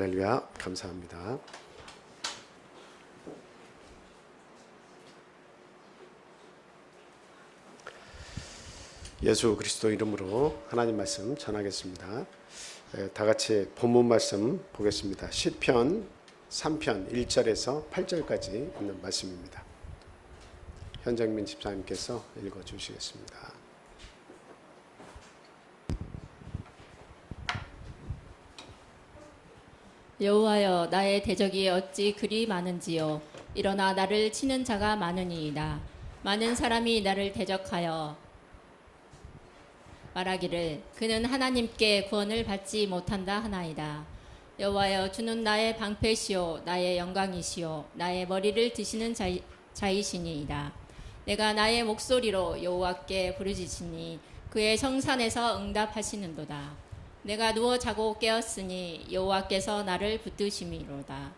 할렐루야, 감사합니다. 예수 그리스도 이름으로 하나님 말씀 전하겠습니다. 다 같이 본문 말씀 보겠습니다. 시편 3편 1절에서 8절까지 있는 말씀입니다. 현정민 집사님께서 읽어주시겠습니다. 여호와여, 나의 대적이 어찌 그리 많은지요. 일어나 나를 치는 자가 많으니이다. 많은 사람이 나를 대적하여 말하기를 그는 하나님께 구원을 받지 못한다 하나이다. 여호와여, 주는 나의 방패시오 나의 영광이시오 나의 머리를 드시는 자이시니이다. 내가 나의 목소리로 여호와께 부르짖으니 그의 성산에서 응답하시는도다. 내가 누워 자고 깨었으니 여호와께서 나를 붙드심이로다.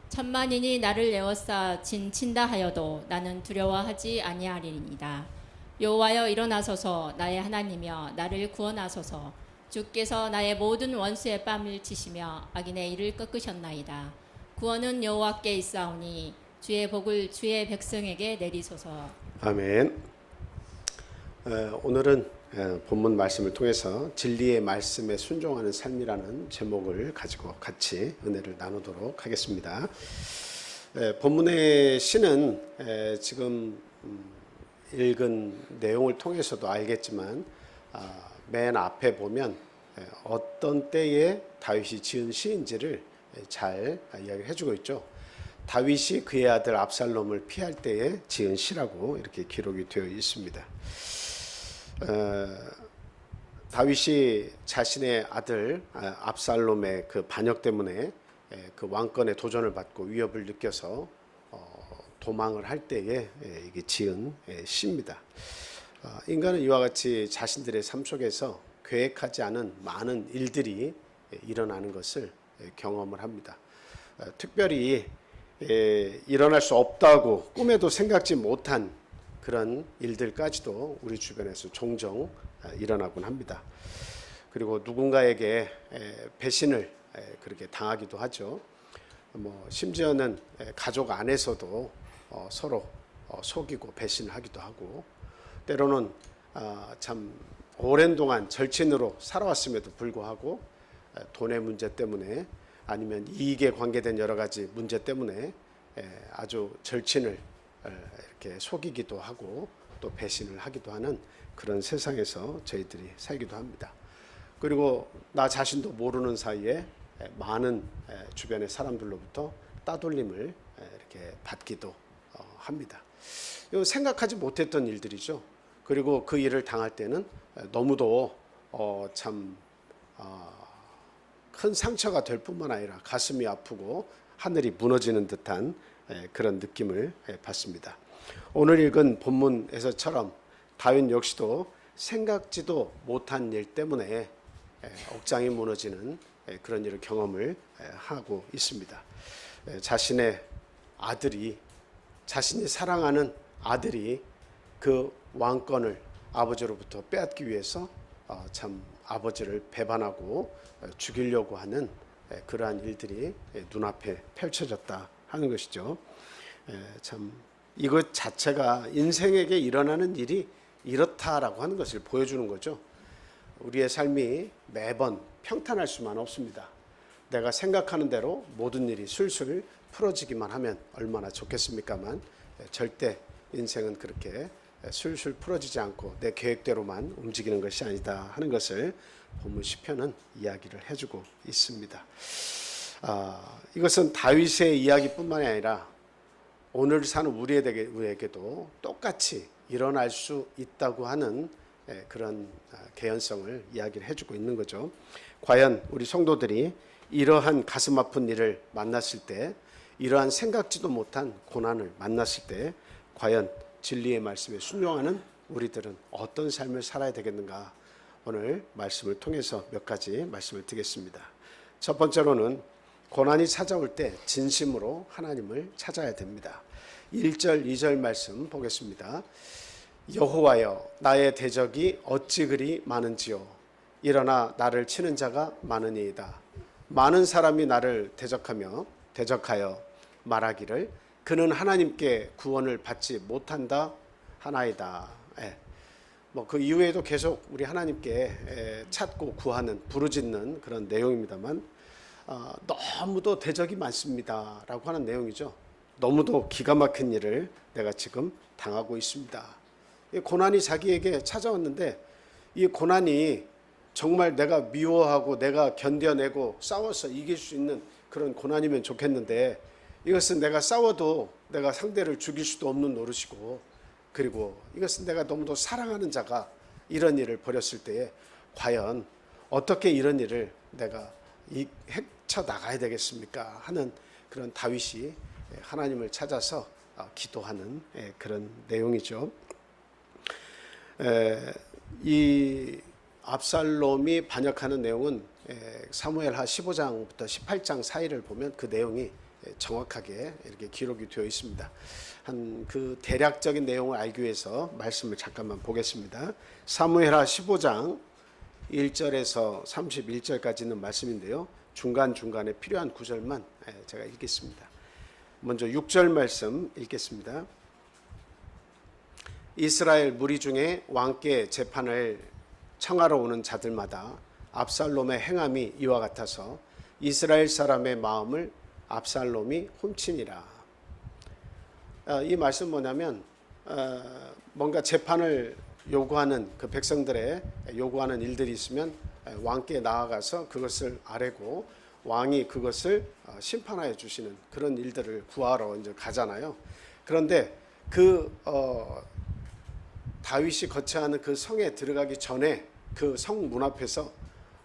천만인이 나를 에워싸 진친다 하여도 나는 두려워하지 아니하리이다. 여호와여, 일어나소서. 나의 하나님이여, 나를 구원하소서. 주께서 나의 모든 원수의 뺨을 치시며 악인의 일을 꺾으셨나이다. 구원은 여호와께 있사오니 주의 복을 주의 백성에게 내리소서. 아멘. 오늘은 본문 말씀을 통해서 진리의 말씀에 순종하는 삶이라는 제목을 가지고 같이 은혜를 나누도록 하겠습니다. 본문의 시는 지금 읽은 내용을 통해서도 알겠지만 맨 앞에 보면 어떤 때에 다윗이 지은 시인지를 잘 이야기를 해주고 있죠. 다윗이 그의 아들 압살롬을 피할 때에 지은 시라고 이렇게 기록이 되어 있습니다. 다윗이 자신의 아들 압살롬의 그 반역 때문에 그 왕권의 도전을 받고 위협을 느껴서 도망을 할 때에 이게 지은 시입니다. 인간은 이와 같이 자신들의 삶 속에서 계획하지 않은 많은 일들이 일어나는 것을 경험을 합니다. 특별히 일어날 수 없다고 꿈에도 생각지 못한 그런 일들까지도 우리 주변에서 종종 일어나곤 합니다. 그리고 누군가에게 배신을 그렇게 당하기도 하죠. 심지어는 가족 안에서도 서로 속이고 배신을 하기도 하고, 때로는 참 오랜 동안 절친으로 살아왔음에도 불구하고 돈의 문제 때문에 아니면 이익에 관계된 여러 가지 문제 때문에 아주 절친을 이렇게 속이기도 하고 또 배신을 하기도 하는 그런 세상에서 저희들이 살기도 합니다. 그리고 나 자신도 모르는 사이에 많은 주변의 사람들로부터 따돌림을 이렇게 받기도 합니다. 이거 생각하지 못했던 일들이죠. 그리고 그 일을 당할 때는 너무도 참 큰 상처가 될 뿐만 아니라 가슴이 아프고 하늘이 무너지는 듯한 그런 느낌을 받습니다. 오늘 읽은 본문에서처럼 다윗 역시도 생각지도 못한 일 때문에 억장이 무너지는 그런 일을 경험을 하고 있습니다. 자신의 아들이, 자신이 사랑하는 아들이 그 왕권을 아버지로부터 빼앗기 위해서 참 아버지를 배반하고 죽이려고 하는 그러한 일들이 눈앞에 펼쳐졌다 하는 것이죠. 참 이것 자체가 인생에게 일어나는 일이 이렇다라고 하는 것을 보여주는 거죠. 우리의 삶이 매번 평탄할 수만 없습니다. 내가 생각하는 대로 모든 일이 술술 풀어지기만 하면 얼마나 좋겠습니까만 절대 인생은 그렇게 술술 풀어지지 않고 내 계획대로만 움직이는 것이 아니다 하는 것을 본문 시편은 이야기를 해주고 있습니다. 이것은 다윗의 이야기뿐만이 아니라 오늘 사는 우리에게도 똑같이 일어날 수 있다고 하는 그런 개연성을 이야기를 해주고 있는 거죠. 과연 우리 성도들이 이러한 가슴 아픈 일을 만났을 때, 이러한 생각지도 못한 고난을 만났을 때 과연 진리의 말씀에 순종하는 우리들은 어떤 삶을 살아야 되겠는가, 오늘 말씀을 통해서 몇 가지 말씀을 드리겠습니다. 첫 번째로는 고난이 찾아올 때 진심으로 하나님을 찾아야 됩니다. 1절 2절 말씀 보겠습니다. 여호와여, 나의 대적이 어찌 그리 많은지요. 일어나 나를 치는 자가 많으니이다. 많은 사람이 나를 대적하여 말하기를 그는 하나님께 구원을 받지 못한다 하나이다. 예. 뭐 그 이후에도 계속 우리 하나님께 찾고 구하는 부르짖는 그런 내용입니다만 너무도 대적이 많습니다라고 하는 내용이죠. 너무도 기가 막힌 일을 내가 지금 당하고 있습니다. 이 고난이 자기에게 찾아왔는데 이 고난이 정말 내가 미워하고 내가 견뎌내고 싸워서 이길 수 있는 그런 고난이면 좋겠는데 이것은 내가 싸워도 내가 상대를 죽일 수도 없는 노릇이고 그리고 이것은 내가 너무도 사랑하는 자가 이런 일을 벌였을 때에 과연 어떻게 이런 일을 내가 헤쳐나가야 되겠습니까 하는 그런 다윗이 하나님을 찾아서 기도하는 그런 내용이죠. 이 압살롬이 반역하는 내용은 사무엘하 15장부터 18장 사이를 보면 그 내용이 정확하게 이렇게 기록이 되어 있습니다. 한 그 대략적인 내용을 알기 위해서 말씀을 잠깐만 보겠습니다. 사무엘하 15장 1절에서 31절까지는 말씀인데요. 중간중간에 필요한 구절만 제가 읽겠습니다. 먼저 6절 말씀 읽겠습니다. 이스라엘 무리 중에 왕께 재판을 청하러 오는 자들마다 압살롬의 행함이 이와 같아서 이스라엘 사람의 마음을 압살롬이 훔치니라. 이 말씀 뭐냐면 뭔가 재판을 요구하는 그 백성들의 요구하는 일들이 있으면 왕께 나아가서 그것을 아뢰고 왕이 그것을 심판하여 주시는 그런 일들을 구하러 이제 가잖아요. 그런데 그 다윗이 거처하는 그 성에 들어가기 전에 그 성 문 앞에서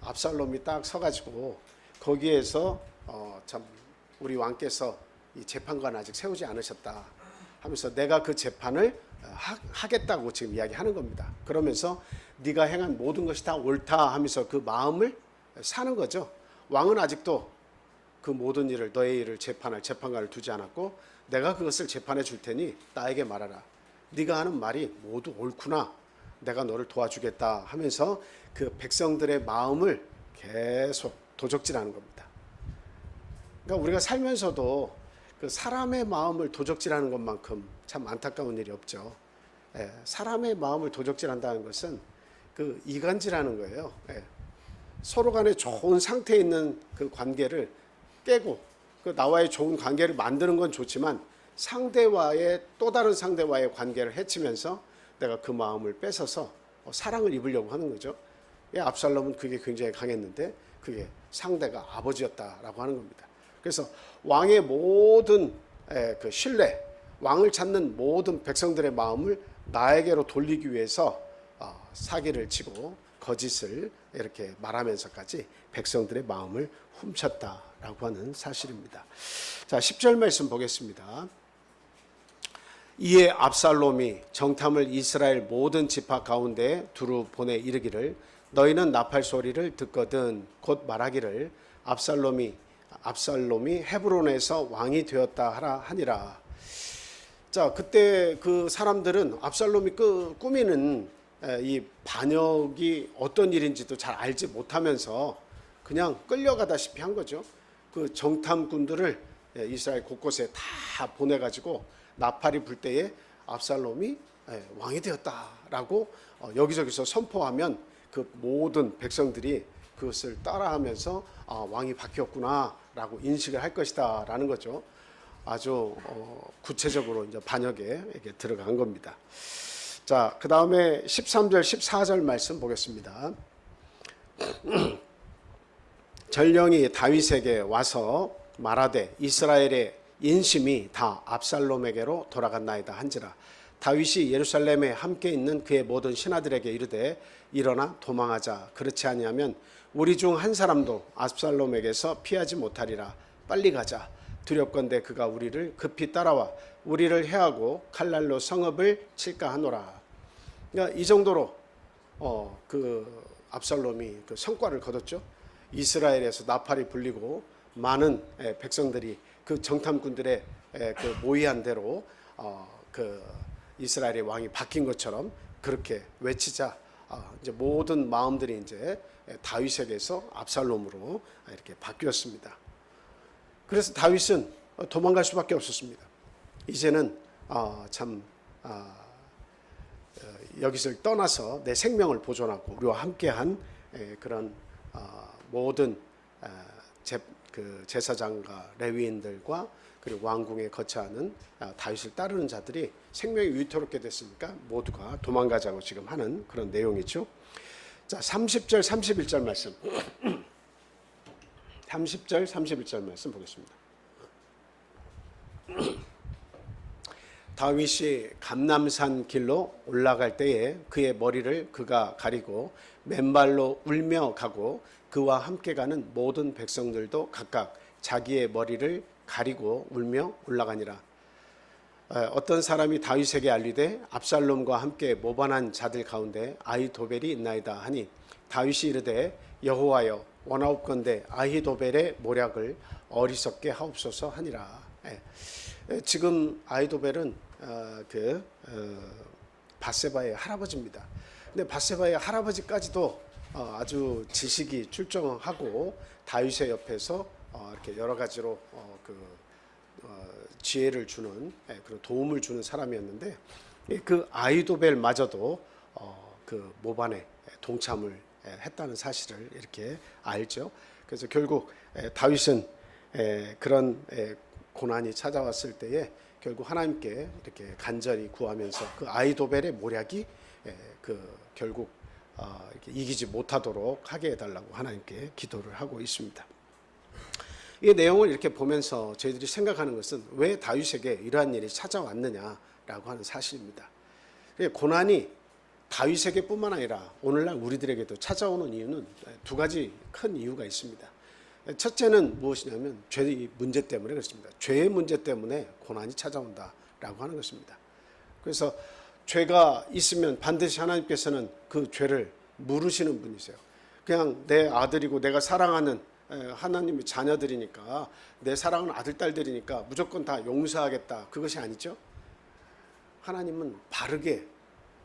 압살롬이 딱 서가지고 거기에서 참 우리 왕께서 이 재판관 아직 세우지 않으셨다 하면서 내가 그 재판을 하겠다고 지금 이야기하는 겁니다. 그러면서 네가 행한 모든 것이 다 옳다 하면서 그 마음을 사는 거죠. 왕은 아직도 그 모든 일을 너의 일을 재판할 재판관을 두지 않았고 내가 그것을 재판해 줄 테니 나에게 말하라. 네가 하는 말이 모두 옳구나. 내가 너를 도와주겠다 하면서 그 백성들의 마음을 계속 도적질하는 겁니다. 그러니까 우리가 살면서도 그 사람의 마음을 도적질하는 것만큼 참 안타까운 일이 없죠. 사람의 마음을 도적질한다는 것은 그 이간질하는 거예요. 서로 간에 좋은 상태에 있는 그 관계를 깨고 그 나와의 좋은 관계를 만드는 건 좋지만 상대와의 또 다른 상대와의 관계를 해치면서 내가 그 마음을 뺏어서 사랑을 입으려고 하는 거죠. 압살롬은 그게 굉장히 강했는데 그게 상대가 아버지였다라고 하는 겁니다. 그래서 왕의 모든 그 신뢰, 왕을 찾는 모든 백성들의 마음을 나에게로 돌리기 위해서 사기를 치고 거짓을 이렇게 말하면서까지 백성들의 마음을 훔쳤다라고 하는 사실입니다. 자, 10절 말씀 보겠습니다. 이에 압살롬이 정탐을 이스라엘 모든 지파 가운데 두루 보내 이르기를 너희는 나팔 소리를 듣거든 곧 말하기를 압살롬이 헤브론에서 왕이 되었다 하라 하니라. 자, 그때 그 사람들은 압살롬이 꾸미는 이 반역이 어떤 일인지도 잘 알지 못하면서 그냥 끌려가다시피 한 거죠. 그 정탐꾼들을 이스라엘 곳곳에 다 보내가지고 나팔이 불 때에 압살롬이 왕이 되었다라고 여기저기서 선포하면 그 모든 백성들이 그것을 따라하면서 왕이 바뀌었구나라고 인식을 할 것이다라는 거죠. 아주 구체적으로 이제 반역에 들어간 겁니다. 자, 그 다음에 13절, 14절 말씀 보겠습니다. 전령이 다윗에게 와서 말하되 이스라엘의 인심이 다 압살롬에게로 돌아갔나이다 한지라. 다윗이 예루살렘에 함께 있는 그의 모든 신하들에게 이르되 일어나 도망하자. 그렇지 아니하면 우리 중 한 사람도 압살롬에게서 피하지 못하리라. 빨리 가자. 두렵건대 그가 우리를 급히 따라와 우리를 해하고 칼날로 성읍을 칠까 하노라. 그러니까 이 정도로 그 압살롬이 그 성과를 거뒀죠. 이스라엘에서 나팔이 불리고 많은 백성들이 그 정탐꾼들의 그 모의한 대로 그 이스라엘의 왕이 바뀐 것처럼 그렇게 외치자 이제 모든 마음들이 이제 다윗에게서 압살롬으로 이렇게 바뀌었습니다. 그래서 다윗은 도망갈 수밖에 없었습니다. 이제는 여기서 떠나서 내 생명을 보존하고 우리와 함께한 그런 모든 제사장과 레위인들과 그리고 왕궁에 거처하는 다윗을 따르는 자들이 생명이 위태롭게 됐으니까 모두가 도망가자고 지금 하는 그런 내용이죠. 자, 30절 31절 말씀 30절 31절 말씀 보겠습니다. 다윗이 감람산 길로 올라갈 때에 그의 머리를 그가 가리고 맨발로 울며 가고 그와 함께 가는 모든 백성들도 각각 자기의 머리를 가리고 울며 올라가니라. 어떤 사람이 다윗에게 알리되 압살롬과 함께 모반한 자들 가운데 아히도벨이 있나이다 하니 다윗이 이르되 여호와여 원하옵건대 아히도벨의 모략을 어리석게 하옵소서 하니라. 지금 아히도벨은 밧세바의 할아버지입니다. 근데 밧세바의 할아버지까지도 아주 지식이 출중하고 다윗의 옆에서 이렇게 여러 가지로 지혜를 주는 그런 도움을 주는 사람이었는데 그 아히도벨마저도 그 모반에 동참을 했다는 사실을 이렇게 알죠. 그래서 결국 다윗은 그런 고난이 찾아왔을 때에 결국 하나님께 이렇게 간절히 구하면서 그 아히도벨의 모략이 결국 이렇게 이기지 못하도록 하게 해달라고 하나님께 기도를 하고 있습니다. 이 내용을 이렇게 보면서 저희들이 생각하는 것은 왜 다윗에게 이러한 일이 찾아왔느냐라고 하는 사실입니다. 고난이 다윗에게뿐만 아니라 오늘날 우리들에게도 찾아오는 이유는 두 가지 큰 이유가 있습니다. 첫째는 무엇이냐면 죄의 문제 때문에 그렇습니다. 죄의 문제 때문에 고난이 찾아온다라고 하는 것입니다. 그래서 죄가 있으면 반드시 하나님께서는 그 죄를 물으시는 분이세요. 그냥 내 아들이고 내가 사랑하는 하나님의 자녀들이니까 내 사랑하는 아들, 딸들이니까 무조건 다 용서하겠다. 그것이 아니죠. 하나님은 바르게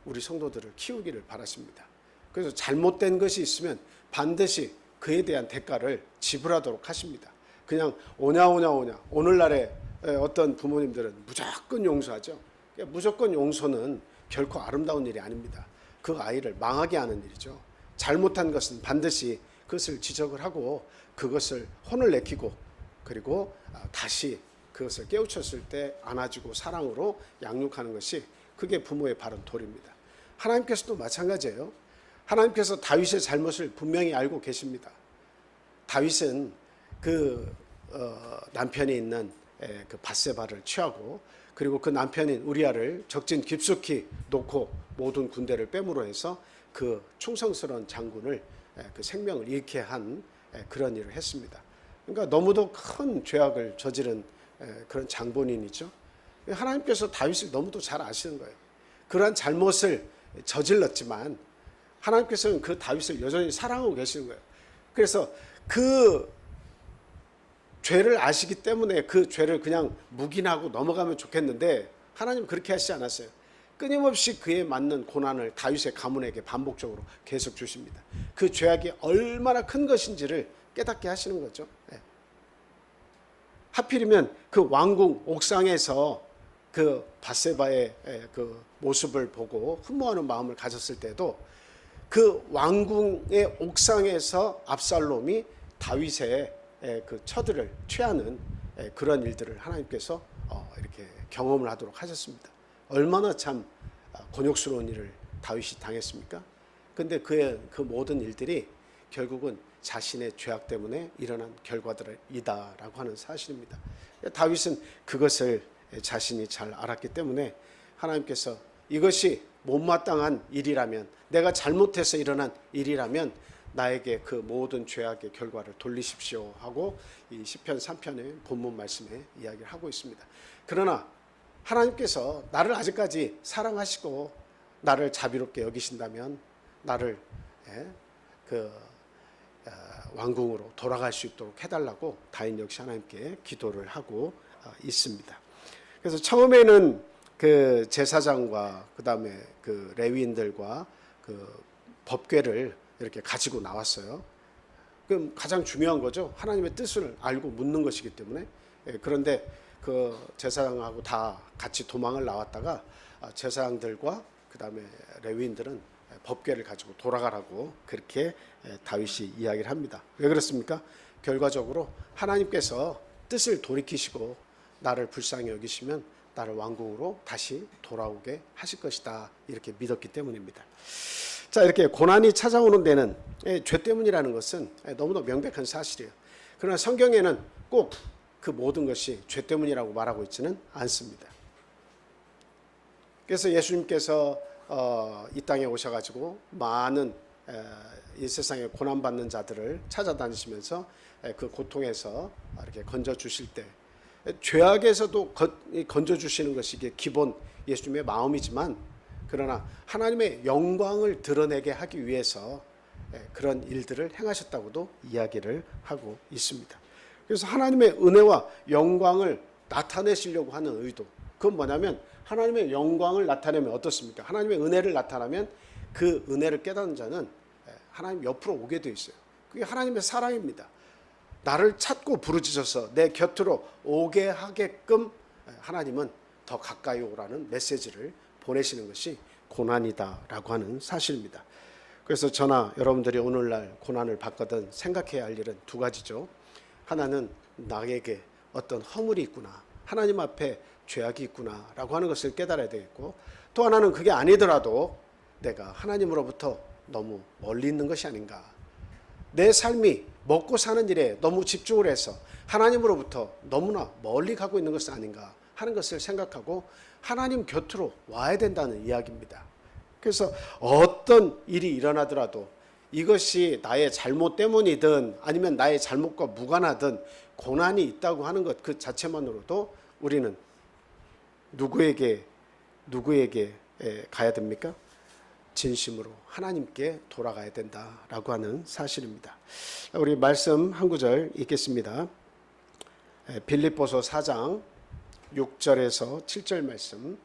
우리 성도들을 키우기를 바라십니다. 그래서 잘못된 것이 있으면 반드시 그에 대한 대가를 지불하도록 하십니다. 그냥 오냐. 오늘날에 어떤 부모님들은 무조건 용서하죠. 무조건 용서는 결코 아름다운 일이 아닙니다. 그 아이를 망하게 하는 일이죠. 잘못한 것은 반드시 그것을 지적을 하고 그것을 혼을 내키고 그리고 다시 그것을 깨우쳤을 때 안아주고 사랑으로 양육하는 것이 그게 부모의 바른 도리입니다. 하나님께서도 마찬가지예요. 하나님께서 다윗의 잘못을 분명히 알고 계십니다. 다윗은 그 남편이 있는 그 밧세바를 취하고 그리고 그 남편인 우리아를 적진 깊숙이 놓고 모든 군대를 빼므로 해서 그 충성스러운 장군을 그 생명을 잃게 한 그런 일을 했습니다. 그러니까 너무도 큰 죄악을 저지른 그런 장본인이죠. 하나님께서 다윗을 너무도 잘 아시는 거예요. 그러한 잘못을 저질렀지만 하나님께서는 그 다윗을 여전히 사랑하고 계시는 거예요. 그래서 그 죄를 아시기 때문에 그 죄를 그냥 묵인하고 넘어가면 좋겠는데 하나님은 그렇게 하시지 않았어요. 끊임없이 그에 맞는 고난을 다윗의 가문에게 반복적으로 계속 주십니다. 그 죄악이 얼마나 큰 것인지를 깨닫게 하시는 거죠. 하필이면 그 왕궁 옥상에서 그 밧세바의 그 모습을 보고 흠모하는 마음을 가졌을 때도 그 왕궁의 옥상에서 압살롬이 다윗의 그 처들을 취하는 그런 일들을 하나님께서 이렇게 경험을 하도록 하셨습니다. 얼마나 참 곤욕스러운 일을 다윗이 당했습니까? 근데 그 모든 일들이 결국은 자신의 죄악 때문에 일어난 결과들이다라고 하는 사실입니다. 다윗은 그것을 자신이 잘 알았기 때문에 하나님께서 이것이 못마땅한 일이라면, 내가 잘못해서 일어난 일이라면 나에게 그 모든 죄악의 결과를 돌리십시오 하고 이 시편 3편의 본문 말씀에 이야기를 하고 있습니다. 그러나 하나님께서 나를 아직까지 사랑하시고 나를 자비롭게 여기신다면 나를 왕궁으로 돌아갈 수 있도록 해달라고 다윗 역시 하나님께 기도를 하고 있습니다. 그래서 처음에는 그 제사장과 그 다음에 그 레위인들과 그 법궤를 이렇게 가지고 나왔어요. 그럼 가장 중요한 거죠. 하나님의 뜻을 알고 묻는 것이기 때문에. 그런데 그 제사장하고 다 같이 도망을 나왔다가 제사장들과 그 다음에 레위인들은 법궤를 가지고 돌아가라고 그렇게 다윗이 이야기를 합니다. 왜 그렇습니까? 결과적으로 하나님께서 뜻을 돌이키시고 나를 불쌍히 여기시면 나를 왕궁으로 다시 돌아오게 하실 것이다, 이렇게 믿었기 때문입니다. 자, 이렇게 고난이 찾아오는 데는 죄 때문이라는 것은 너무나 명백한 사실이에요. 그러나 성경에는 꼭 그 모든 것이 죄 때문이라고 말하고 있지는 않습니다. 그래서 예수님께서 이 땅에 오셔가지고 많은 이 세상에 고난받는 자들을 찾아다니시면서 그 고통에서 이렇게 건져 주실 때, 죄악에서도 건져 주시는 것이 이게 기본 예수님의 마음이지만, 그러나 하나님의 영광을 드러내게 하기 위해서 그런 일들을 행하셨다고도 이야기를 하고 있습니다. 그래서 하나님의 은혜와 영광을 나타내시려고 하는 의도, 그건 뭐냐면 하나님의 영광을 나타내면 어떻습니까? 하나님의 은혜를 나타나면 그 은혜를 깨닫는 자는 하나님 옆으로 오게 되어 있어요. 그게 하나님의 사랑입니다. 나를 찾고 부르짖어서 내 곁으로 오게 하게끔 하나님은 더 가까이 오라는 메시지를 보내시는 것이 고난이다라고 하는 사실입니다. 그래서 저나 여러분들이 오늘날 고난을 받거든 생각해야 할 일은 두 가지죠. 하나는 나에게 어떤 허물이 있구나, 하나님 앞에 죄악이 있구나라고 하는 것을 깨달아야 되겠고, 또 하나는 그게 아니더라도 내가 하나님으로부터 너무 멀리 있는 것이 아닌가, 내 삶이 먹고 사는 일에 너무 집중을 해서 하나님으로부터 너무나 멀리 가고 있는 것은 아닌가 하는 것을 생각하고 하나님 곁으로 와야 된다는 이야기입니다. 그래서 어떤 일이 일어나더라도 이것이 나의 잘못 때문이든 아니면 나의 잘못과 무관하든 고난이 있다고 하는 것 그 자체만으로도 우리는 누구에게 가야 됩니까? 진심으로 하나님께 돌아가야 된다라고 하는 사실입니다. 우리 말씀 한 구절 읽겠습니다. 빌립보서 4장 6절에서 7절 말씀,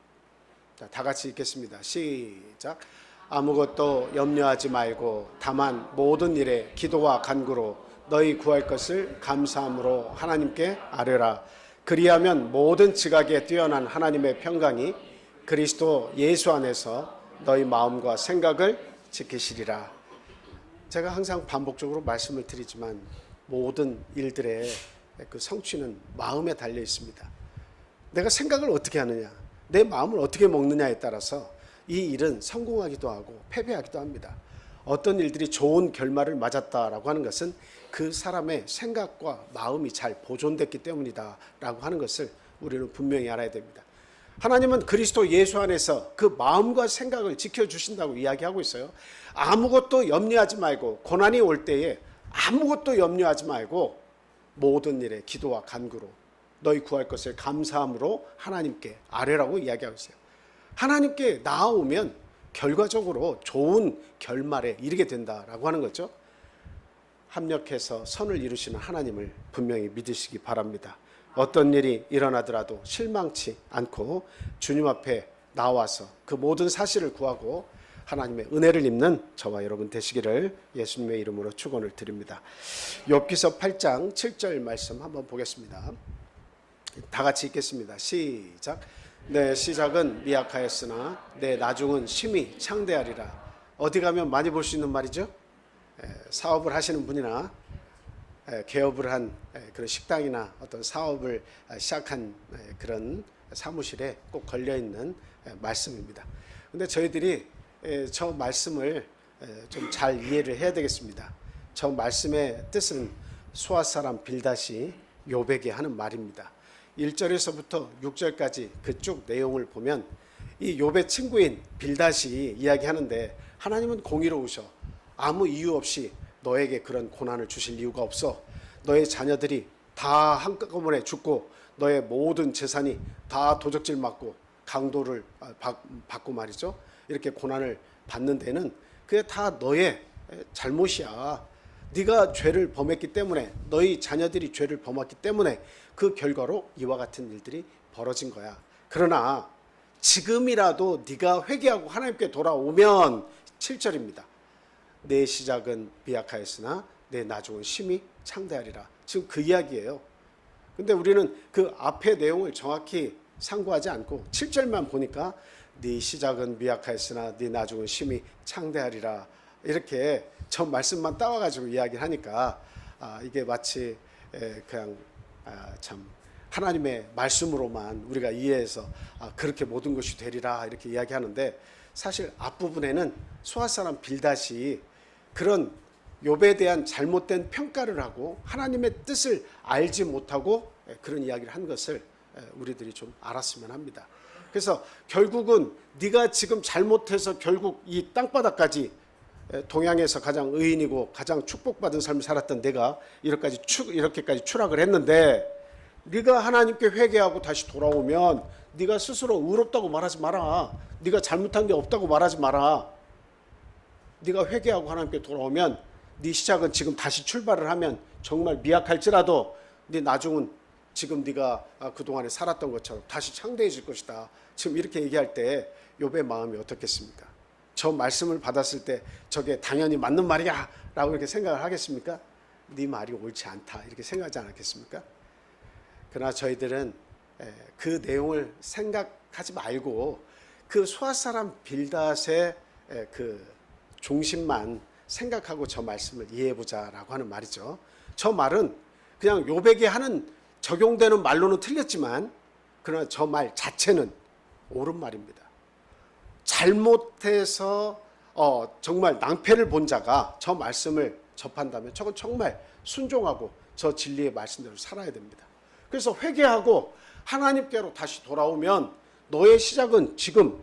다 같이 읽겠습니다. 시작. 아무것도 염려하지 말고 다만 모든 일에 기도와 간구로 너희 구할 것을 감사함으로 하나님께 아뢰라. 그리하면 모든 지각에 뛰어난 하나님의 평강이 그리스도 예수 안에서 너희 마음과 생각을 지키시리라. 제가 항상 반복적으로 말씀을 드리지만 모든 일들의 그 성취는 마음에 달려 있습니다. 내가 생각을 어떻게 하느냐, 내 마음을 어떻게 먹느냐에 따라서 이 일은 성공하기도 하고 패배하기도 합니다. 어떤 일들이 좋은 결말을 맞았다라고 하는 것은 그 사람의 생각과 마음이 잘 보존됐기 때문이다라고 하는 것을 우리는 분명히 알아야 됩니다. 하나님은 그리스도 예수 안에서 그 마음과 생각을 지켜주신다고 이야기하고 있어요. 아무것도 염려하지 말고, 고난이 올 때에 아무것도 염려하지 말고 모든 일에 기도와 간구로 너희 구할 것을 감사함으로 하나님께 아뢰라고 이야기하고 있어요. 하나님께 나아오면 결과적으로 좋은 결말에 이르게 된다라고 하는 거죠. 합력해서 선을 이루시는 하나님을 분명히 믿으시기 바랍니다. 어떤 일이 일어나더라도 실망치 않고 주님 앞에 나와서 그 모든 사실을 구하고 하나님의 은혜를 입는 저와 여러분 되시기를 예수님의 이름으로 축원을 드립니다. 욥기서 8장 7절 말씀 한번 보겠습니다. 다 같이 읽겠습니다. 시작. 내 시작은 미약하였으나 내 나중은 심히 창대하리라. 어디 가면 많이 볼 수 있는 말이죠. 사업을 하시는 분이나 개업을 한 그런 식당이나 어떤 사업을 시작한 그런 사무실에 꼭 걸려있는 말씀입니다. 그런데 저희들이 저 말씀을 좀 잘 이해를 해야 되겠습니다. 저 말씀의 뜻은 수아 사람 빌닷이 욥에게 하는 말입니다. 1절에서부터 6절까지 그쪽 내용을 보면 이 욥의 친구인 빌닷이 이야기하는데, 하나님은 공의로우셔. 아무 이유 없이 너에게 그런 고난을 주실 이유가 없어. 너의 자녀들이 다 한꺼번에 죽고 너의 모든 재산이 다 도적질 맞고 강도를 받고 말이죠. 이렇게 고난을 받는 데는 그게 다 너의 잘못이야. 네가 죄를 범했기 때문에, 너희 자녀들이 죄를 범했기 때문에 그 결과로 이와 같은 일들이 벌어진 거야. 그러나 지금이라도 네가 회개하고 하나님께 돌아오면, 7절입니다. 내 시작은 미약하였으나 내 나중은 심히 창대하리라. 지금 그 이야기예요. 근데 우리는 그 앞의 내용을 정확히 상고하지 않고 7절만 보니까 네 시작은 미약하였으나 네 나중은 심히 창대하리라, 이렇게 저 말씀만 따와가지고 이야기를 하니까 이게 마치 그냥 참 하나님의 말씀으로만 우리가 이해해서 그렇게 모든 것이 되리라 이렇게 이야기하는데, 사실 앞부분에는 수아 사람 빌닷이 그런 욥에 대한 잘못된 평가를 하고 하나님의 뜻을 알지 못하고 그런 이야기를 한 것을 우리들이 좀 알았으면 합니다. 그래서 결국은 네가 지금 잘못해서 결국 이 땅바닥까지, 동양에서 가장 의인이고 가장 축복받은 삶을 살았던 내가 이렇게까지 추락을 했는데, 네가 하나님께 회개하고 다시 돌아오면 네가 스스로 의롭다고 말하지 마라. 네가 잘못한 게 없다고 말하지 마라. 네가 회개하고 하나님께 돌아오면 네 시작은 지금 다시 출발을 하면 정말 미약할지라도 네 나중은 지금 네가 그동안에 살았던 것처럼 다시 창대해질 것이다. 지금 이렇게 얘기할 때 욥의 마음이 어떻겠습니까? 저 말씀을 받았을 때 저게 당연히 맞는 말이야 라고 이렇게 생각을 하겠습니까? 네 말이 옳지 않다 이렇게 생각하지 않았겠습니까? 그러나 저희들은 그 내용을 생각하지 말고 그 수아 사람 빌닷의 그 중심만 생각하고 저 말씀을 이해해보자라고 하는 말이죠. 저 말은 그냥 욥에게 하는 적용되는 말로는 틀렸지만, 그러나 저 말 자체는 옳은 말입니다. 잘못해서 정말 낭패를 본 자가 저 말씀을 접한다면 저건 정말 순종하고 저 진리의 말씀대로 살아야 됩니다. 그래서 회개하고 하나님께로 다시 돌아오면 너의 시작은 지금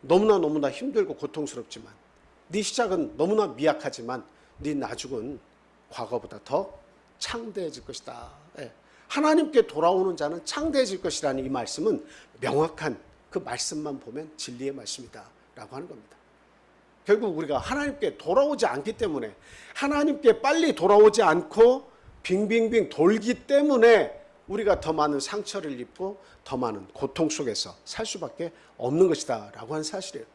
너무나 힘들고 고통스럽지만, 네 시작은 너무나 미약하지만 네 나중은 과거보다 더 창대해질 것이다. 하나님께 돌아오는 자는 창대해질 것이라는 이 말씀은 명확한 그 말씀만 보면 진리의 말씀이다 라고 하는 겁니다. 결국 우리가 하나님께 돌아오지 않기 때문에, 하나님께 빨리 돌아오지 않고 빙빙빙 돌기 때문에 우리가 더 많은 상처를 입고 더 많은 고통 속에서 살 수밖에 없는 것이다 라고 하는 사실이에요.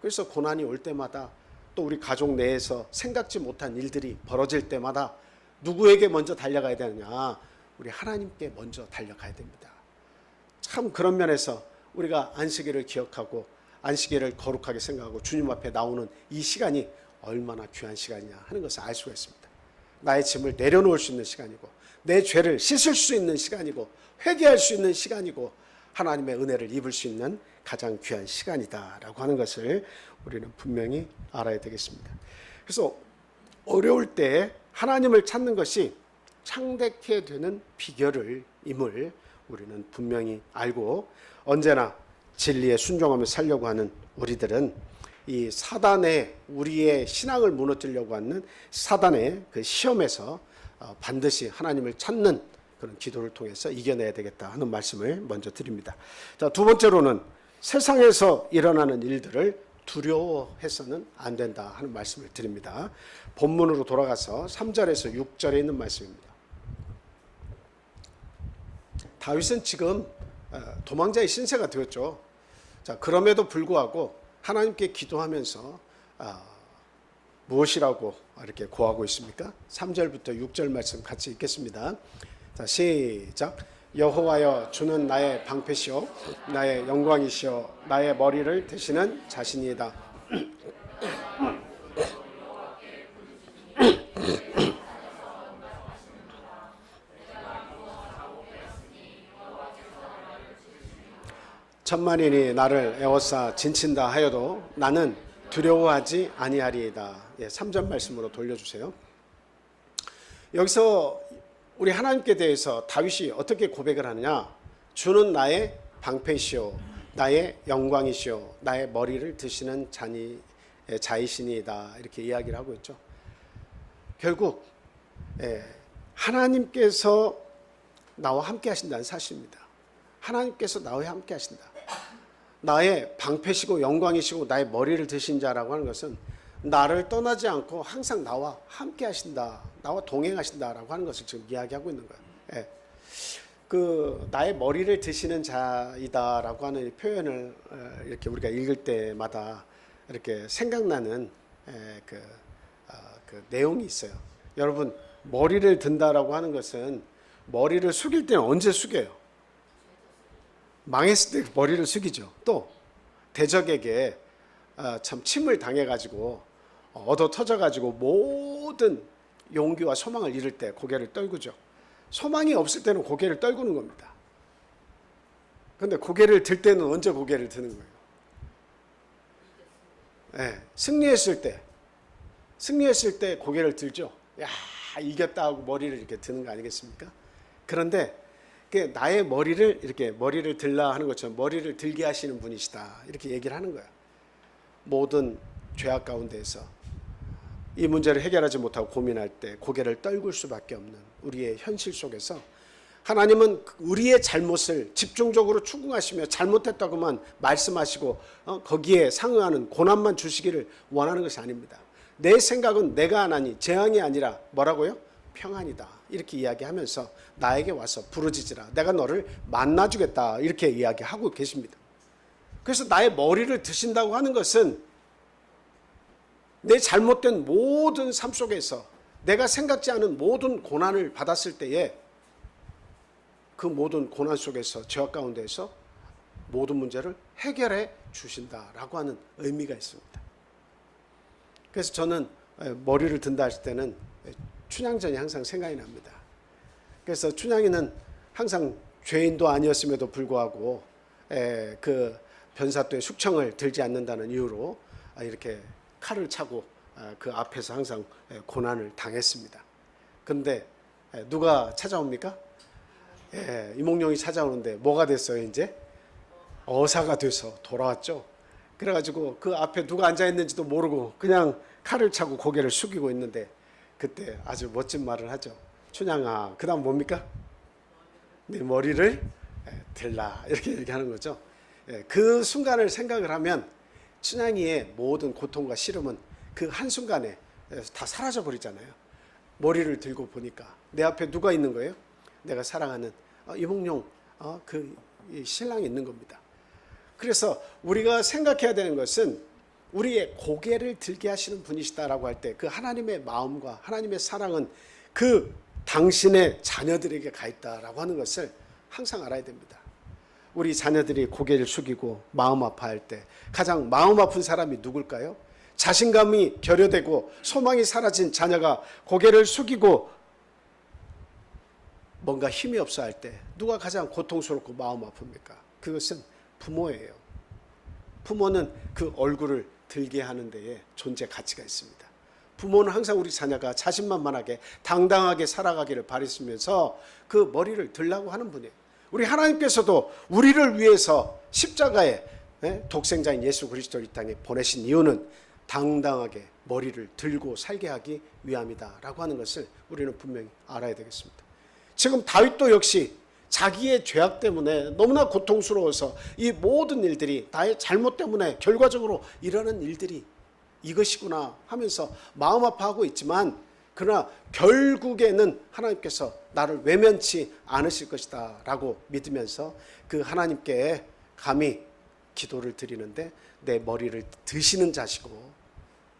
그래서 고난이 올 때마다, 또 우리 가족 내에서 생각지 못한 일들이 벌어질 때마다 누구에게 먼저 달려가야 되느냐? 우리 하나님께 먼저 달려가야 됩니다. 참 그런 면에서 우리가 안식일을 기억하고 안식일을 거룩하게 생각하고 주님 앞에 나오는 이 시간이 얼마나 귀한 시간이냐 하는 것을 알 수가 있습니다. 나의 짐을 내려놓을 수 있는 시간이고, 내 죄를 씻을 수 있는 시간이고, 회개할 수 있는 시간이고, 하나님의 은혜를 입을 수 있는 가장 귀한 시간이다라고 하는 것을 우리는 분명히 알아야 되겠습니다. 그래서 어려울 때 하나님을 찾는 것이 창대케 되는 비결임을 우리는 분명히 알고, 언제나 진리에 순종하며 살려고 하는 우리들은 이 사단의, 우리의 신앙을 무너뜨리려고 하는 사단의 그 시험에서 반드시 하나님을 찾는 그런 기도를 통해서 이겨내야 되겠다 하는 말씀을 먼저 드립니다. 자, 두 번째로는 세상에서 일어나는 일들을 두려워해서는 안 된다 하는 말씀을 드립니다. 본문으로 돌아가서 3절에서 6절에 있는 말씀입니다. 다윗은 지금 도망자의 신세가 되었죠. 자, 그럼에도 불구하고 하나님께 기도하면서 무엇이라고 이렇게 고하고 있습니까? 3절부터 6절 말씀 같이 읽겠습니다. 자, 시작. 여호와여, 주는 나의 방패시오 나의 영광이시오 나의 머리를 드시는 자신이다. 천만인이 나를 에워싸 진친다 하여도 나는 두려워하지 아니하리이다. 3절 말씀으로 돌려주세요. 여기서 우리 하나님께 대해서 다윗이 어떻게 고백을 하느냐? 주는 나의 방패시오 나의 영광이시오 나의 머리를 드시는 자이시니이다, 이렇게 이야기를 하고 있죠. 결국 하나님께서 나와 함께 하신다는 사실입니다. 하나님께서 나와 함께 하신다. 나의 방패시고 영광이시고 나의 머리를 드신 자라고 하는 것은 나를 떠나지 않고 항상 나와 함께 하신다, 나와 동행하신다라고 하는 것을 지금 이야기하고 있는 거예요. 그 나의 머리를 드시는 자이다라고 하는 표현을 이렇게 우리가 읽을 때마다 이렇게 생각나는 그 그 내용이 있어요. 여러분, 머리를 든다라고 하는 것은 머리를 숙일 때는 언제 숙여요? 망했을 때 머리를 숙이죠. 또 대적에게 참 침을 당해가지고 얻어 터져가지고 모든 용기와 소망을 잃을 때 고개를 떨구죠. 소망이 없을 때는 고개를 떨구는 겁니다. 그런데 고개를 들 때는 언제 고개를 드는 거예요? 네, 승리했을 때 고개를 들죠. 야, 이겼다 하고 머리를 이렇게 드는 거 아니겠습니까? 그런데 나의 머리를 이렇게 머리를 들라 하는 것처럼 머리를 들게 하시는 분이시다, 이렇게 얘기를 하는 거야. 모든 죄악 가운데에서 이 문제를 해결하지 못하고 고민할 때 고개를 떨굴 수밖에 없는 우리의 현실 속에서 하나님은 우리의 잘못을 집중적으로 추궁하시며 잘못했다고만 말씀하시고 거기에 상응하는 고난만 주시기를 원하는 것이 아닙니다. 내 생각은 내가 하나니 재앙이 아니라 뭐라고요? 평안이다, 이렇게 이야기하면서 나에게 와서 부르짖으라, 내가 너를 만나주겠다, 이렇게 이야기하고 계십니다. 그래서 나의 머리를 드신다고 하는 것은 내 잘못된 모든 삶 속에서 내가 생각지 않은 모든 고난을 받았을 때에 그 모든 고난 속에서 죄악 가운데에서 모든 문제를 해결해 주신다라고 하는 의미가 있습니다. 그래서 저는 머리를 든다 할 때는 춘향전이 항상 생각이 납니다. 그래서 춘향이는 항상 죄인도 아니었음에도 불구하고 그 변사또의 숙청을 들지 않는다는 이유로 이렇게 칼을 차고 그 앞에서 항상 고난을 당했습니다. 그런데 누가 찾아옵니까? 이몽룡이 찾아오는데 뭐가 됐어요? 이제 어사가 돼서 돌아왔죠. 그래가지고 그 앞에 누가 앉아있는지도 모르고 그냥 칼을 차고 고개를 숙이고 있는데 그때 아주 멋진 말을 하죠. 춘향아, 그 다음 뭡니까? 네 머리를 들라, 이렇게 얘기하는 거죠. 그 순간을 생각을 하면 춘향이의 모든 고통과 시름은 그 한순간에 다 사라져 버리잖아요. 머리를 들고 보니까 내 앞에 누가 있는 거예요? 내가 사랑하는 이몽룡, 그 신랑이 있는 겁니다. 그래서 우리가 생각해야 되는 것은 우리의 고개를 들게 하시는 분이시다라고 할 때 그 하나님의 마음과 하나님의 사랑은 그 당신의 자녀들에게 가 있다라고 하는 것을 항상 알아야 됩니다. 우리 자녀들이 고개를 숙이고 마음 아파할 때 가장 마음 아픈 사람이 누굴까요? 자신감이 결여되고 소망이 사라진 자녀가 고개를 숙이고 뭔가 힘이 없어 할 때 누가 가장 고통스럽고 마음 아픕니까? 그것은 부모예요. 부모는 그 얼굴을 들게 하는 데에 존재 가치가 있습니다. 부모는 항상 우리 자녀가 자신만만하게 당당하게 살아가기를 바랬으면서 그 머리를 들라고 하는 분이에요. 우리 하나님께서도 우리를 위해서 십자가에 독생자인 예수 그리스도를 이 땅에 보내신 이유는 당당하게 머리를 들고 살게 하기 위함이다라고 하는 것을 우리는 분명히 알아야 되겠습니다. 지금 다윗도 역시 자기의 죄악 때문에 너무나 고통스러워서 이 모든 일들이 나의 잘못 때문에 결과적으로 일어나는 일들이 이것이구나 하면서 마음 아파하고 있지만 그러나 결국에는 하나님께서 나를 외면치 않으실 것이다 라고 믿으면서 그 하나님께 감히 기도를 드리는데 내 머리를 드시는 자시고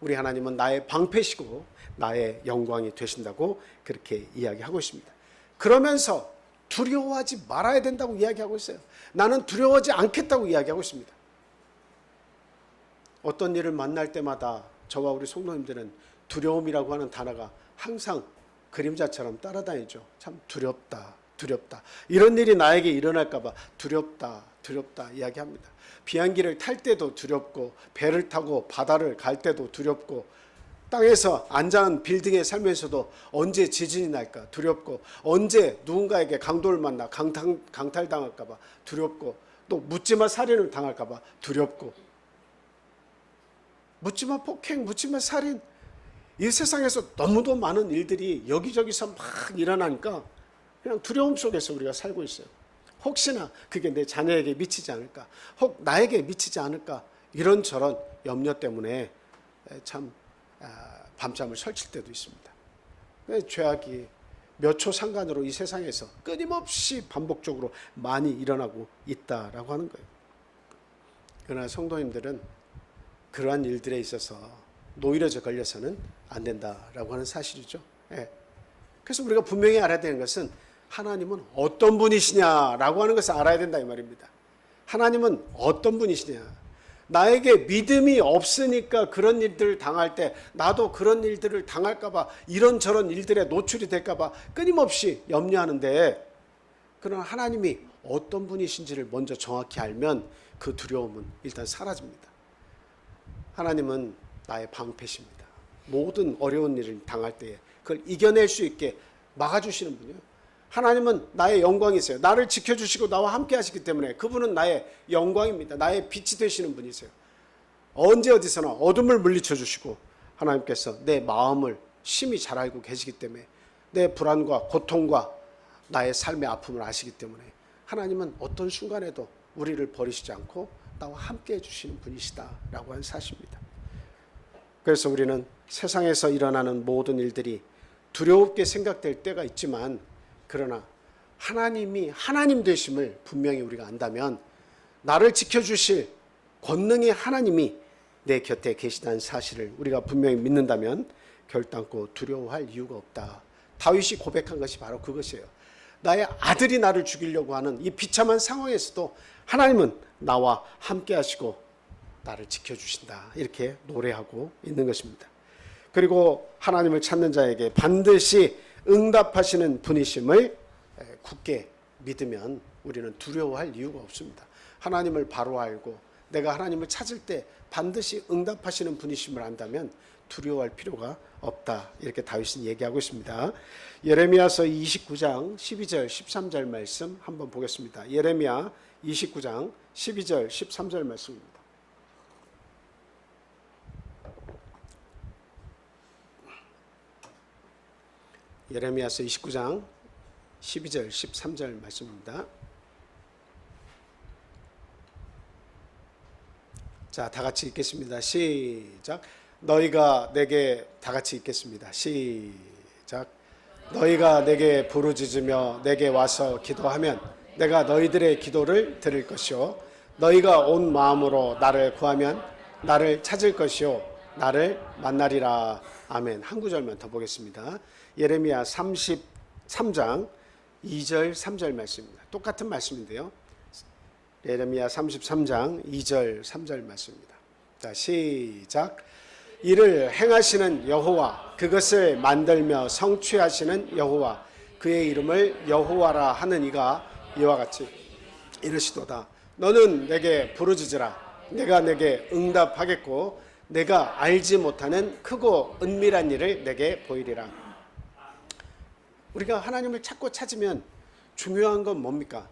우리 하나님은 나의 방패시고 나의 영광이 되신다고 그렇게 이야기하고 있습니다. 그러면서 두려워하지 말아야 된다고 이야기하고 있어요. 나는 두려워하지 않겠다고 이야기하고 있습니다. 어떤 일을 만날 때마다 저와 우리 성도님들은 두려움이라고 하는 단어가 항상 그림자처럼 따라다니죠. 참 두렵다, 두렵다. 이런 일이 나에게 일어날까 봐 두렵다, 두렵다 이야기합니다. 비행기를 탈 때도 두렵고 배를 타고 바다를 갈 때도 두렵고 땅에서 안전한 빌딩에 살면서도 언제 지진이 날까 두렵고 언제 누군가에게 강도를 만나 강탈당할까 봐 두렵고 또 묻지마 살인을 당할까 봐 두렵고 묻지마 폭행, 묻지마 살인 이 세상에서 너무도 많은 일들이 여기저기서 막 일어나니까 그냥 두려움 속에서 우리가 살고 있어요. 혹시나 그게 내 자녀에게 미치지 않을까 혹 나에게 미치지 않을까 이런저런 염려 때문에 참 밤잠을 설칠 때도 있습니다. 죄악이 몇 초 상간으로 이 세상에서 끊임없이 반복적으로 많이 일어나고 있다라고 하는 거예요. 그러나 성도님들은 그러한 일들에 있어서 노이로제 걸려서는 안 된다라고 하는 사실이죠. 예. 그래서 우리가 분명히 알아야 되는 것은 하나님은 어떤 분이시냐라고 하는 것을 알아야 된다 이 말입니다. 하나님은 어떤 분이시냐. 나에게 믿음이 없으니까 그런 일들을 당할 때 나도 그런 일들을 당할까 봐, 이런저런 일들에 노출이 될까 봐 끊임없이 염려하는데, 그러나 하나님이 어떤 분이신지를 먼저 정확히 알면 그 두려움은 일단 사라집니다. 하나님은 나의 방패십니다. 모든 어려운 일을 당할 때에 그걸 이겨낼 수 있게 막아주시는 분이에요. 하나님은 나의 영광이세요. 나를 지켜주시고 나와 함께 하시기 때문에 그분은 나의 영광입니다. 나의 빛이 되시는 분이세요. 언제 어디서나 어둠을 물리쳐 주시고, 하나님께서 내 마음을 심히 잘 알고 계시기 때문에 내 불안과 고통과 나의 삶의 아픔을 아시기 때문에 하나님은 어떤 순간에도 우리를 버리시지 않고 나와 함께 해주시는 분이시다라고 하는 사실입니다. 그래서 우리는 세상에서 일어나는 모든 일들이 두렵게 생각될 때가 있지만, 그러나 하나님이 하나님 되심을 분명히 우리가 안다면, 나를 지켜주실 권능의 하나님이 내 곁에 계시다는 사실을 우리가 분명히 믿는다면 결단코 두려워할 이유가 없다. 다윗이 고백한 것이 바로 그것이에요. 나의 아들이 나를 죽이려고 하는 이 비참한 상황에서도 하나님은 나와 함께 하시고 나를 지켜주신다, 이렇게 노래하고 있는 것입니다. 그리고 하나님을 찾는 자에게 반드시 응답하시는 분이심을 굳게 믿으면 우리는 두려워할 이유가 없습니다. 하나님을 바로 알고 내가 하나님을 찾을 때 반드시 응답하시는 분이심을 안다면 두려워할 필요가 없다, 이렇게 다윗은 얘기하고 있습니다. 예레미야서 29장 12절 13절 말씀 한번 보겠습니다. 예레미야 29장 12절 13절 말씀입니다. 예레미야서 29장 12절 13절 말씀입니다. 자, 다 같이 읽겠습니다. 시작. 너희가 내게, 다 같이 읽겠습니다. 시작. 너희가 내게 부르짖으며 내게 와서 기도하면 내가 너희들의 기도를 들을 것이요, 너희가 온 마음으로 나를 구하면 나를 찾을 것이요, 나를 만나리라. 아멘. 한 구절만 더 보겠습니다. 예레미야 33장 2절 3절 말씀입니다. 똑같은 말씀인데요. 예레미야 33장 2절 3절 말씀입니다. 자, 시작. 이를 행하시는 여호와, 그것을 만들며 성취하시는 여호와, 그의 이름을 여호와라 하는 이가 이와 같이 이르시도다. 너는 내게 부르짖으라. 내가 내게 응답하겠고 내가 알지 못하는 크고 은밀한 일을 내게 보이리라. 우리가 하나님을 찾고 찾으면 중요한 건 뭡니까?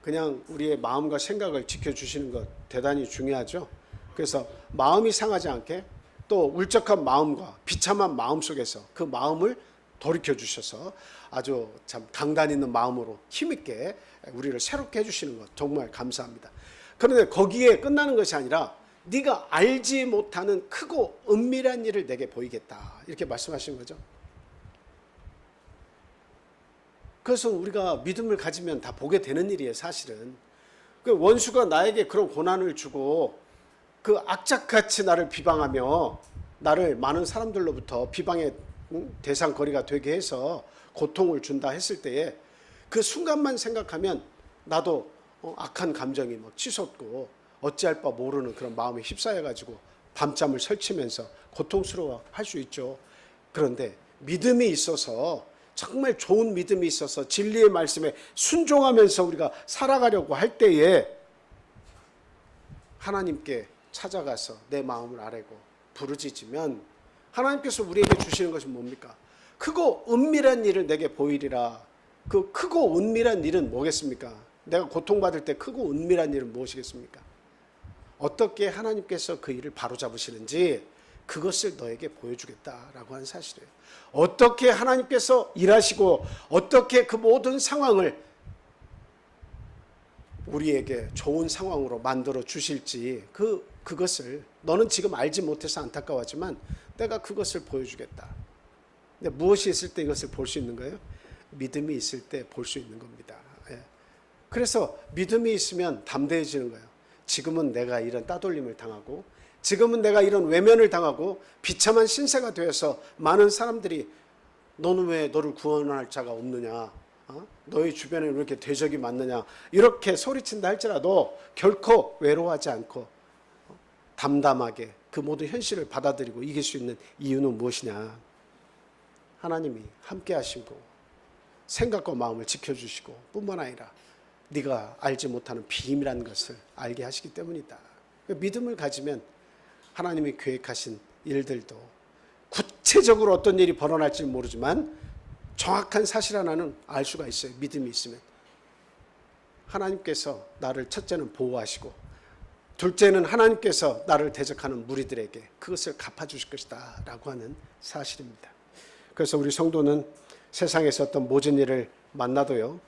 그냥 우리의 마음과 생각을 지켜주시는 것 대단히 중요하죠. 그래서 마음이 상하지 않게, 또 울적한 마음과 비참한 마음 속에서 그 마음을 돌이켜 주셔서 아주 참 강단 있는 마음으로 힘있게 우리를 새롭게 해주시는 것 정말 감사합니다. 그런데 거기에 끝나는 것이 아니라 네가 알지 못하는 크고 은밀한 일을 내게 보이겠다, 이렇게 말씀하시는 거죠. 그래서 우리가 믿음을 가지면 다 보게 되는 일이에요. 사실은 그 원수가 나에게 그런 고난을 주고 그 악착같이 나를 비방하며 나를 많은 사람들로부터 비방의 대상거리가 되게 해서 고통을 준다 했을 때에 그 순간만 생각하면 나도 악한 감정이 막 치솟고 어찌할 바 모르는 그런 마음에 휩싸여가지고 밤잠을 설치면서 고통스러워할 수 있죠. 그런데 믿음이 있어서, 정말 좋은 믿음이 있어서 진리의 말씀에 순종하면서 우리가 살아가려고 할 때에 하나님께 찾아가서 내 마음을 아뢰고 부르짖으면 하나님께서 우리에게 주시는 것이 뭡니까? 크고 은밀한 일을 내게 보이리라. 그 크고 은밀한 일은 뭐겠습니까? 내가 고통받을 때 크고 은밀한 일은 무엇이겠습니까? 어떻게 하나님께서 그 일을 바로잡으시는지 그것을 너에게 보여주겠다라고 하는 사실이에요. 어떻게 하나님께서 일하시고 어떻게 그 모든 상황을 우리에게 좋은 상황으로 만들어 주실지 그것을 너는 지금 알지 못해서 안타까워하지만 내가 그것을 보여주겠다. 근데 무엇이 있을 때 이것을 볼 수 있는 거예요? 믿음이 있을 때 볼 수 있는 겁니다. 예. 그래서 믿음이 있으면 담대해지는 거예요. 지금은 내가 이런 따돌림을 당하고 지금은 내가 이런 외면을 당하고 비참한 신세가 되어서 많은 사람들이 너는 왜 너를 구원할 자가 없느냐, 너희 주변에 왜 이렇게 대적이 많느냐 이렇게 소리친다 할지라도 결코 외로워하지 않고 담담하게 그 모든 현실을 받아들이고 이길 수 있는 이유는 무엇이냐? 하나님이 함께 하시고 생각과 마음을 지켜주시고 뿐만 아니라 네가 알지 못하는 비밀한 것을 알게 하시기 때문이다. 믿음을 가지면 하나님이 계획하신 일들도 구체적으로 어떤 일이 벌어날지 모르지만 정확한 사실 하나는 알 수가 있어요. 믿음이 있으면. 하나님께서 나를 첫째는 보호하시고 둘째는 하나님께서 나를 대적하는 무리들에게 그것을 갚아주실 것이다 라고 하는 사실입니다. 그래서 우리 성도는 세상에서 어떤 모진 일을 만나도요,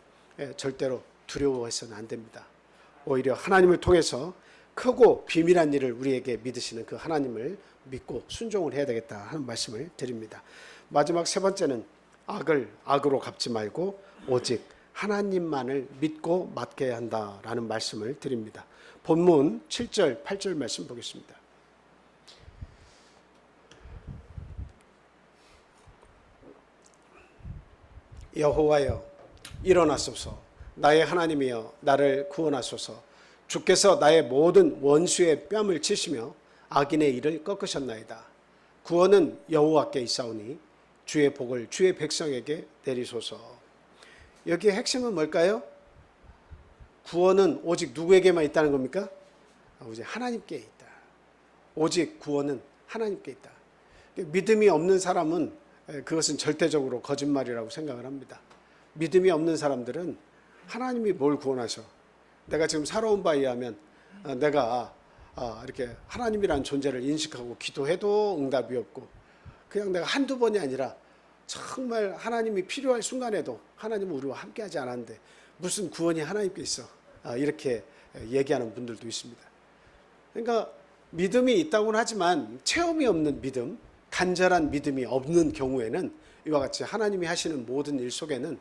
절대로 두려워해서는 안 됩니다. 오히려 하나님을 통해서 크고 비밀한 일을 우리에게 믿으시는 그 하나님을 믿고 순종을 해야 되겠다 하는 말씀을 드립니다. 마지막 세 번째는 악을 악으로 갚지 말고 오직 하나님만을 믿고 맡겨야 한다라는 말씀을 드립니다. 본문 7절, 8절 말씀 보겠습니다. 여호와여 일어나소서, 나의 하나님이여 나를 구원하소서. 주께서 나의 모든 원수의 뺨을 치시며 악인의 일을 꺾으셨나이다. 구원은 여호와께 있사오니 주의 복을 주의 백성에게 내리소서. 여기의 핵심은 뭘까요? 구원은 오직 누구에게만 있다는 겁니까? 오직 하나님께 있다. 오직 구원은 하나님께 있다. 믿음이 없는 사람은 그것은 절대적으로 거짓말이라고 생각을 합니다. 믿음이 없는 사람들은 하나님이 뭘 구원하셔? 내가 지금 살아온 바에 의하면 내가 이렇게 하나님이라는 존재를 인식하고 기도해도 응답이 없고 그냥 내가 한두 번이 아니라 정말 하나님이 필요할 순간에도 하나님은 우리와 함께하지 않았는데 무슨 구원이 하나님께 있어? 이렇게 얘기하는 분들도 있습니다. 그러니까 믿음이 있다고는 하지만 체험이 없는 믿음, 간절한 믿음이 없는 경우에는 이와 같이 하나님이 하시는 모든 일 속에는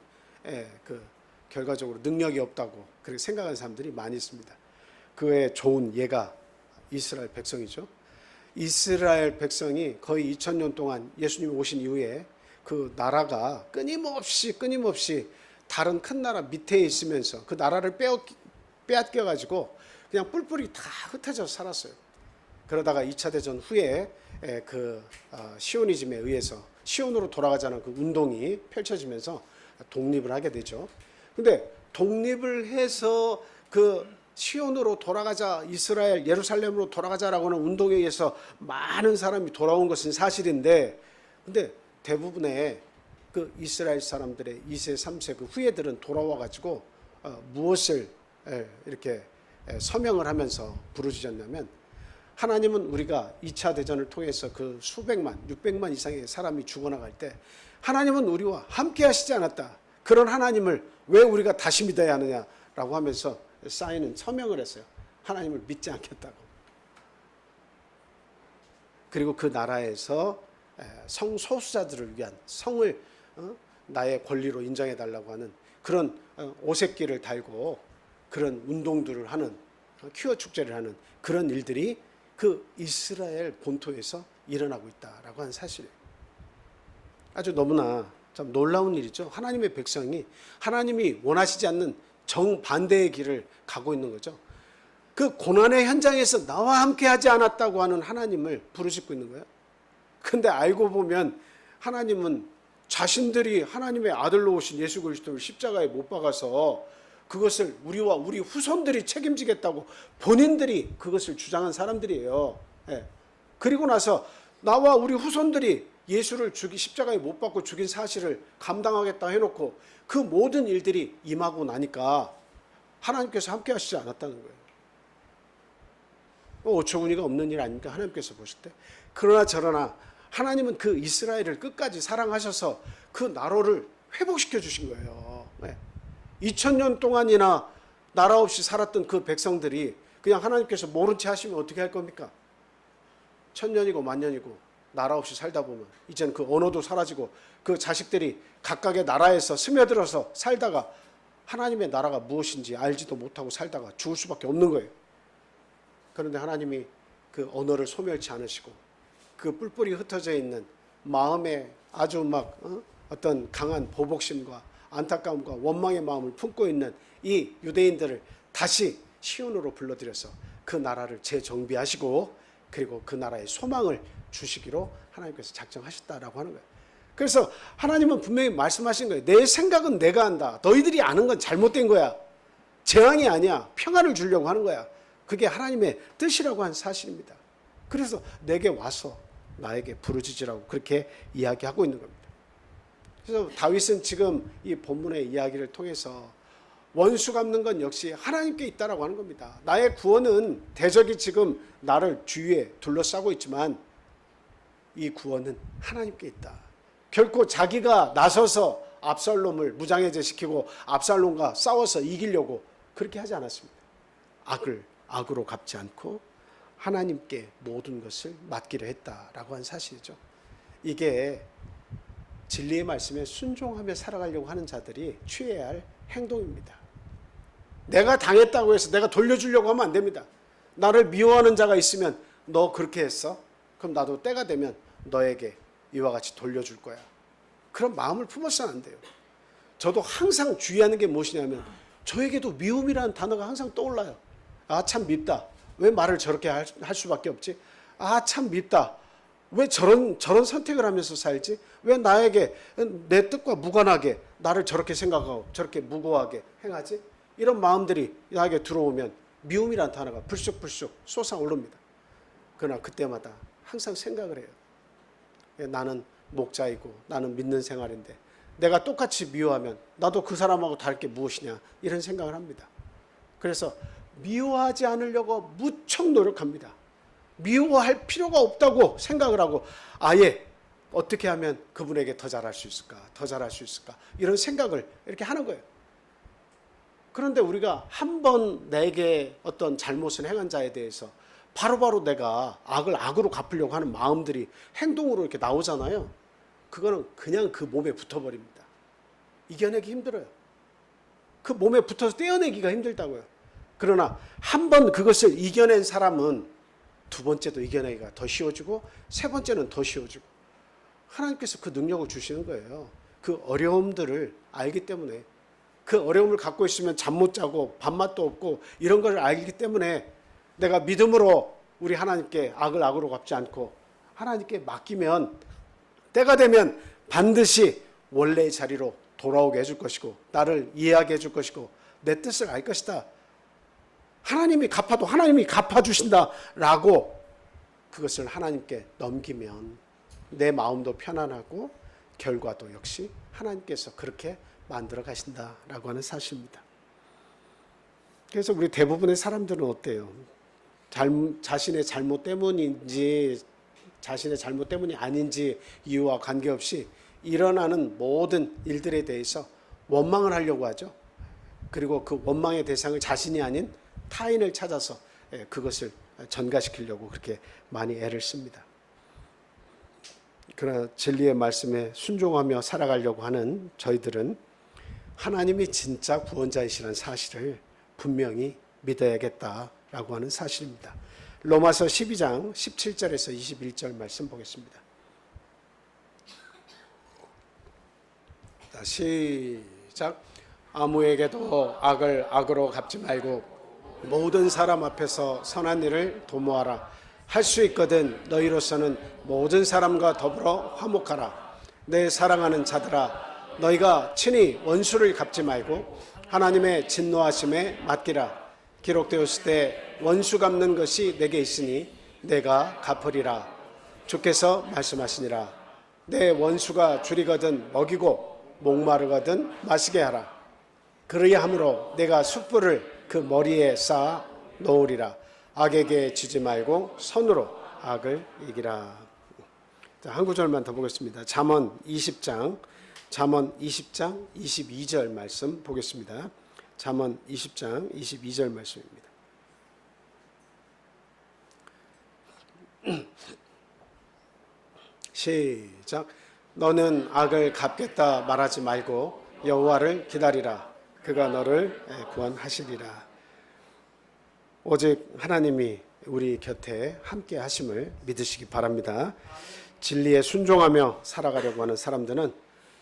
결과적으로 능력이 없다고 그렇게 생각하는 사람들이 많이 있습니다. 그의 좋은 예가 이스라엘 백성이죠. 이스라엘 백성이 거의 2000년 동안 예수님이 오신 이후에 그 나라가 끊임없이 다른 큰 나라 밑에 있으면서 그 나라를 빼앗겨가지고 그냥 뿔뿔이 다 흩어져 살았어요. 그러다가 2차 대전 후에 시오니즘에 의해서 시온으로 돌아가자는 그 운동이 펼쳐지면서 독립을 하게 되죠. 근데 독립을 해서 그 시온으로 돌아가자, 이스라엘 예루살렘으로 돌아가자라고 하는 운동에 의해서 많은 사람이 돌아온 것은 사실인데, 근데 대부분의 그 이스라엘 사람들의 2세, 3세 그 후예들은 돌아와 가지고 무엇을 이렇게 서명을 하면서 부르짖었냐면, 하나님은 우리가 2차 대전을 통해서 그 수백만, 600만 이상의 사람이 죽어나갈 때 하나님은 우리와 함께 하시지 않았다. 그런 하나님을 왜 우리가 다시 믿어야 하느냐라고 하면서 사인은 서명을 했어요. 하나님을 믿지 않겠다고. 그리고 그 나라에서 성소수자들을 위한 성을 나의 권리로 인정해달라고 하는 그런 오색기를 달고 그런 운동들을 하는, 퀴어 축제를 하는 그런 일들이 그 이스라엘 본토에서 일어나고 있다라고 하는 사실이에요. 아주 너무나 참 놀라운 일이죠. 하나님의 백성이 하나님이 원하시지 않는 정반대의 길을 가고 있는 거죠. 그 고난의 현장에서 나와 함께 하지 않았다고 하는 하나님을 부르짖고 있는 거예요. 근데 알고 보면 하나님은 자신들이 하나님의 아들로 오신 예수 그리스도를 십자가에 못 박아서 그것을 우리와 우리 후손들이 책임지겠다고 본인들이 그것을 주장한 사람들이에요. 그리고 나서 나와 우리 후손들이 예수를 십자가에 못 박고 죽인 사실을 감당하겠다 해놓고 그 모든 일들이 임하고 나니까 하나님께서 함께 하시지 않았다는 거예요. 어처구니가 없는 일 아닙니까? 하나님께서 보실 때. 그러나 저러나 하나님은 그 이스라엘을 끝까지 사랑하셔서 그 나라를 회복시켜 주신 거예요. 2000년 동안이나 나라 없이 살았던 그 백성들이 그냥 하나님께서 모른 채 하시면 어떻게 할 겁니까? 1000년이고 만년이고 나라 없이 살다 보면 이제는 그 언어도 사라지고 그 자식들이 각각의 나라에서 스며들어서 살다가 하나님의 나라가 무엇인지 알지도 못하고 살다가 죽을 수밖에 없는 거예요. 그런데 하나님이 그 언어를 소멸치 않으시고 그 뿔뿔이 흩어져 있는 마음에 아주 어떤 강한 보복심과 안타까움과 원망의 마음을 품고 있는 이 유대인들을 다시 시온으로 불러들여서 그 나라를 재정비하시고 그리고 그 나라에 소망을 주시기로 하나님께서 작정하셨다라고 하는 거예요. 그래서 하나님은 분명히 말씀하신 거예요. 내 생각은 내가 한다. 너희들이 아는 건 잘못된 거야. 재앙이 아니야. 평안을 주려고 하는 거야. 그게 하나님의 뜻이라고 한 사실입니다. 그래서 내게 와서 나에게 부르짖으라고 그렇게 이야기하고 있는 겁니다. 그래서 다윗은 지금 이 본문의 이야기를 통해서 원수 갚는 건 역시 하나님께 있다라고 하는 겁니다. 나의 구원은 대적이 지금 나를 주위에 둘러싸고 있지만 이 구원은 하나님께 있다. 결코 자기가 나서서 압살롬을 무장해제시키고 압살롬과 싸워서 이기려고 그렇게 하지 않았습니다. 악을 악으로 갚지 않고 하나님께 모든 것을 맡기려 했다라고 한 사실이죠. 이게 진리의 말씀에 순종하며 살아가려고 하는 자들이 취해야 할 행동입니다. 내가 당했다고 해서 내가 돌려주려고 하면 안 됩니다. 나를 미워하는 자가 있으면 너 그렇게 했어? 그럼 나도 때가 되면 너에게 이와 같이 돌려줄 거야. 그런 마음을 품어서는 안 돼요. 저도 항상 주의하는 게 무엇이냐면 저에게도 미움이라는 단어가 항상 떠올라요. 아, 참 밉다. 왜 말을 저렇게 할 수밖에 없지? 아, 참 밉다. 왜 저런 선택을 하면서 살지? 왜 나에게 내 뜻과 무관하게 나를 저렇게 생각하고 저렇게 무고하게 행하지? 이런 마음들이 나에게 들어오면 미움이라는 단어가 불쑥불쑥 솟아오릅니다. 그러나 그때마다 항상 생각을 해요. 나는 목자이고 나는 믿는 생활인데 내가 똑같이 미워하면 나도 그 사람하고 다를 게 무엇이냐 이런 생각을 합니다. 그래서 미워하지 않으려고 무척 노력합니다. 미워할 필요가 없다고 생각을 하고 아예 어떻게 하면 그분에게 더 잘할 수 있을까? 더 잘할 수 있을까? 이런 생각을 이렇게 하는 거예요. 그런데 우리가 한 번 내게 어떤 잘못을 행한 자에 대해서 바로바로 내가 악을 악으로 갚으려고 하는 마음들이 행동으로 이렇게 나오잖아요. 그거는 그냥 그 몸에 붙어버립니다. 이겨내기 힘들어요. 그 몸에 붙어서 떼어내기가 힘들다고요. 그러나 한 번 그것을 이겨낸 사람은 두 번째도 이겨내기가 더 쉬워지고 세 번째는 더 쉬워지고 하나님께서 그 능력을 주시는 거예요. 그 어려움들을 알기 때문에 그 어려움을 갖고 있으면 잠 못 자고 밥맛도 없고 이런 걸 알기 때문에 내가 믿음으로 우리 하나님께 악을 악으로 갚지 않고 하나님께 맡기면 때가 되면 반드시 원래의 자리로 돌아오게 해줄 것이고 나를 이해하게 해줄 것이고 내 뜻을 알 것이다. 하나님이 갚아도 하나님이 갚아주신다라고 그것을 하나님께 넘기면 내 마음도 편안하고 결과도 역시 하나님께서 그렇게 만들어 가신다라고 하는 사실입니다. 그래서 우리 대부분의 사람들은 어때요? 자신의 잘못 때문인지 자신의 잘못 때문이 아닌지 이유와 관계없이 일어나는 모든 일들에 대해서 원망을 하려고 하죠. 그리고 그 원망의 대상을 자신이 아닌 타인을 찾아서 그것을 전가시키려고 그렇게 많이 애를 씁니다. 그러나 진리의 말씀에 순종하며 살아가려고 하는 저희들은 하나님이 진짜 구원자이시라는 사실을 분명히 믿어야겠다라고 하는 사실입니다. 로마서 12장 17절에서 21절 말씀 보겠습니다. 시작. 아무에게도 악을 악으로 갚지 말고 모든 사람 앞에서 선한 일을 도모하라. 할 수 있거든 너희로서는 모든 사람과 더불어 화목하라. 내 사랑하는 자들아, 너희가 친히 원수를 갚지 말고 하나님의 진노하심에 맡기라. 기록되었을 때 원수 갚는 것이 내게 있으니 내가 갚으리라. 주께서 말씀하시니라. 내 원수가 줄이거든 먹이고 목마르거든 마시게 하라. 그리함으로 내가 숯불을 그 머리에 쌓아 놓으리라. 악에게 지지 말고 선으로 악을 이기라. 자, 한 구절만 더 보겠습니다. 잠언 20장 22절 말씀 보겠습니다. 잠언 20장 22절 말씀입니다. 시작. 너는 악을 갚겠다 말하지 말고 여호와를 기다리라. 그가 너를 구원하시리라. 오직 하나님이 우리 곁에 함께 하심을 믿으시기 바랍니다. 진리에 순종하며 살아가려고 하는 사람들은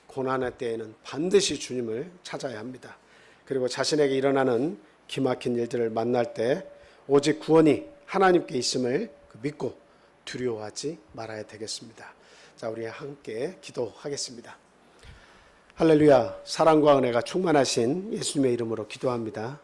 고난의 때에는 반드시 주님을 찾아야 합니다. 그리고 자신에게 일어나는 기막힌 일들을 만날 때 오직 구원이 하나님께 있음을 믿고 두려워하지 말아야 되겠습니다. 자, 우리 함께 기도하겠습니다. 할렐루야. 사랑과 은혜가 충만하신 예수님의 이름으로 기도합니다.